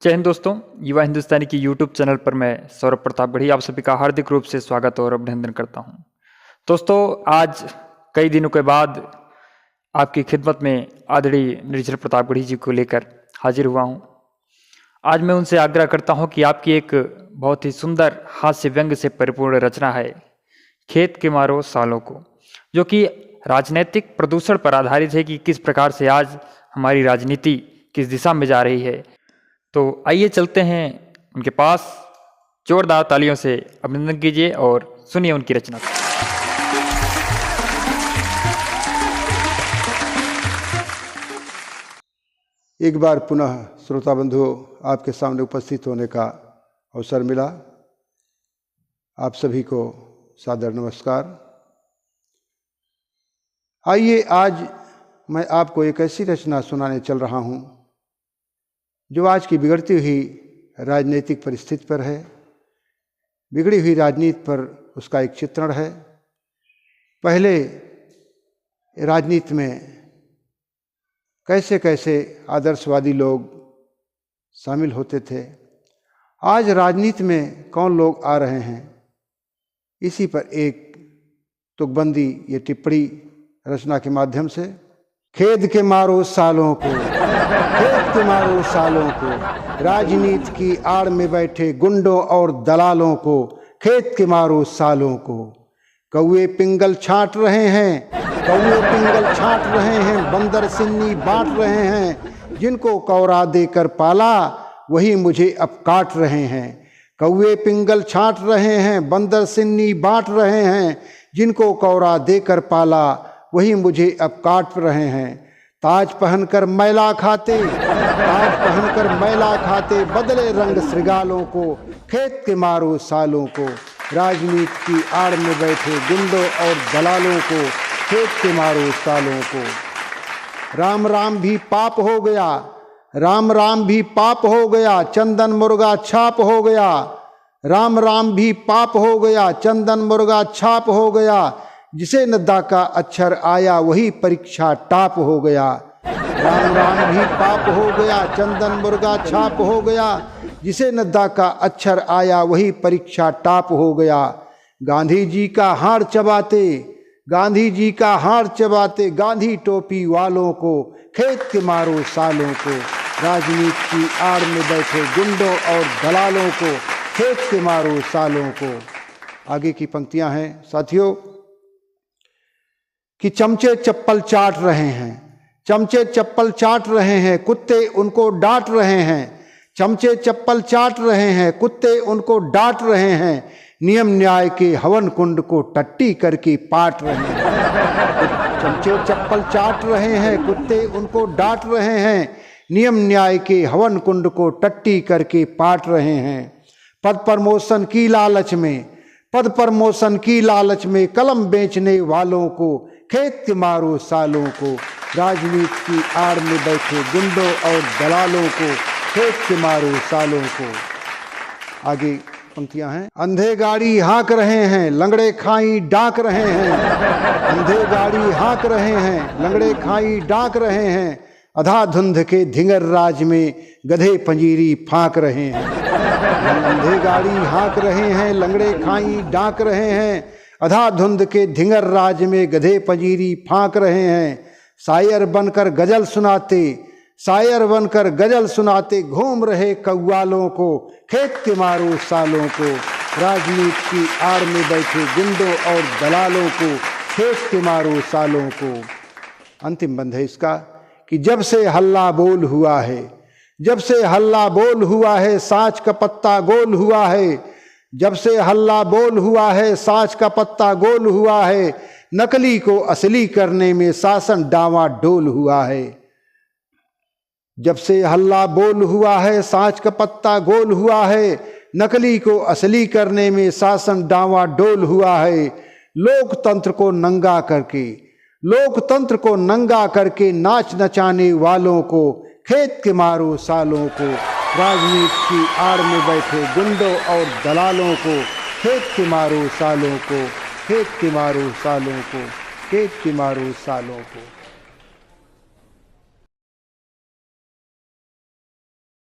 जय हिंद दोस्तों, युवा हिंदुस्तानी की यूट्यूब चैनल पर मैं सौरभ प्रतापगढ़ी आप सभी का हार्दिक रूप से स्वागत और अभिनंदन करता हूं। दोस्तों, आज कई दिनों के बाद आपकी खिदमत में आदरणीय निर्जर प्रतापगढ़ी जी को लेकर हाजिर हुआ हूं। आज मैं उनसे आग्रह करता हूं कि आपकी एक बहुत ही सुंदर हास्य व्यंग से परिपूर्ण रचना है खेत के मारो सालों को, जो कि राजनीतिक प्रदूषण पर आधारित है कि किस प्रकार से आज हमारी राजनीति किस दिशा में जा रही है। तो आइए चलते हैं उनके पास, जोरदार तालियों से अभिनंदन कीजिए और सुनिए उनकी रचना। एक बार पुनः श्रोता बंधुओं आपके सामने उपस्थित होने का अवसर मिला। आप सभी को सादर नमस्कार। आइए आज मैं आपको एक ऐसी रचना सुनाने चल रहा हूँ जो आज की बिगड़ती हुई राजनीतिक परिस्थिति पर है, बिगड़ी हुई राजनीति पर उसका एक चित्रण है। पहले राजनीति में कैसे कैसे आदर्शवादी लोग शामिल होते थे, आज राजनीति में कौन लोग आ रहे हैं, इसी पर एक तुकबंदी ये टिप्पणी रचना के माध्यम से। खेद के मारो सालों को, खेद के मारो सालों को, राजनीति की आड़ में बैठे गुंडों और दलालों को, खेद के मारो सालों को। कौवे पिंगल छांट रहे हैं, कौवे पिंगल छांट रहे हैं, बंदर सिन्नी बांट रहे हैं, जिनको कौरा देकर पाला वही मुझे अब काट रहे हैं। कौवे पिंगल छांट रहे हैं, बंदर सिन्नी बांट रहे हैं, जिनको कौरा देकर पाला वही मुझे अब काट रहे हैं। ताज पहनकर मैला खाते, ताज पहनकर मैला खाते, बदले रंग श्रृगालों को, खेत के मारो सालों को, राजनीति की आड़ में बैठे गुंडों और दलालों को, खेत के मारो सालों को। राम राम भी पाप हो गया, राम राम भी पाप हो गया, चंदन मुर्गा छाप हो गया। राम राम भी पाप हो गया, चंदन मुर्गा छाप हो गया, जिसे नद्दा का अक्षर आया वही परीक्षा टाप हो गया। राम राम भी पाप हो गया, चंदन मुर्गा छाप हो गया, जिसे नद्दा का अक्षर आया वही परीक्षा टाप हो गया। गांधी जी का हार चबाते, गांधी जी का हार चबाते, गांधी टोपी वालों को, खेत के मारो सालों को, राजनीति की आड़ में बैठे गुंडों और दलालों को, खेत के मारो सालों को। आगे की पंक्तियां हैं साथियों कि चमचे चप्पल चाट रहे हैं, चमचे चप्पल चाट रहे हैं, कुत्ते उनको डांट रहे हैं। चमचे चप्पल चाट रहे हैं, कुत्ते उनको डांट रहे हैं, नियम न्याय के हवन कुंड को टट्टी करके पाट रहे हैं। चमचे चप्पल चाट रहे हैं, कुत्ते उनको डांट रहे हैं, नियम न्याय के हवन कुंड को टट्टी करके पाट रहे हैं। पद प्रमोशन की लालच में, पद प्रमोशन की लालच में कलम बेचने वालों को, खेत के मारो सालों को, राजनीति की आड़ में बैठे गुंडों और दलालों को, खेत के मारो सालों को। आगे पंक्तियां हैं। अंधे गाड़ी हाँक रहे हैं, लंगड़े खाई डांक रहे हैं, अंधे गाड़ी हाँक रहे हैं, लंगड़े खाई डांक रहे हैं, अधा धुंध के धिंगर राज में गधे पंजीरी फांक रहे हैं। अंधे गाड़ी हाँक रहे हैं, लंगड़े खाई डांक रहे हैं, अधा धुंध के धिंगर राज में गधे पंजीरी फांक रहे हैं। शायर बनकर गजल सुनाते, शायर बनकर गजल सुनाते, घूम रहे कव्वालों को, खेत के मारो सालों को, राजनीति की आड़ में बैठे गुंडों और दलालों को, खेत के मारो सालों को। अंतिम बंद है इसका कि जब से हल्ला बोल हुआ है, जब से हल्ला बोल हुआ है, साँच का पत्ता गोल हुआ है। जब से हल्ला बोल हुआ है, साँच का पत्ता गोल हुआ है, नकली को असली करने में शासन डावाडोल हुआ है। जब से हल्ला बोल हुआ है, साँच का पत्ता गोल हुआ है, नकली को असली करने में शासन डावाडोल हुआ है। लोकतंत्र को नंगा करके, लोकतंत्र को नंगा करके नाच नचाने वालों को, खेत के मारो सालों को, राजनीति की आड़ में बैठे गुंडों और दलालों को, खेत के मारो सालों को, खेत के मारो सालों को, खेत के मारो सालों को।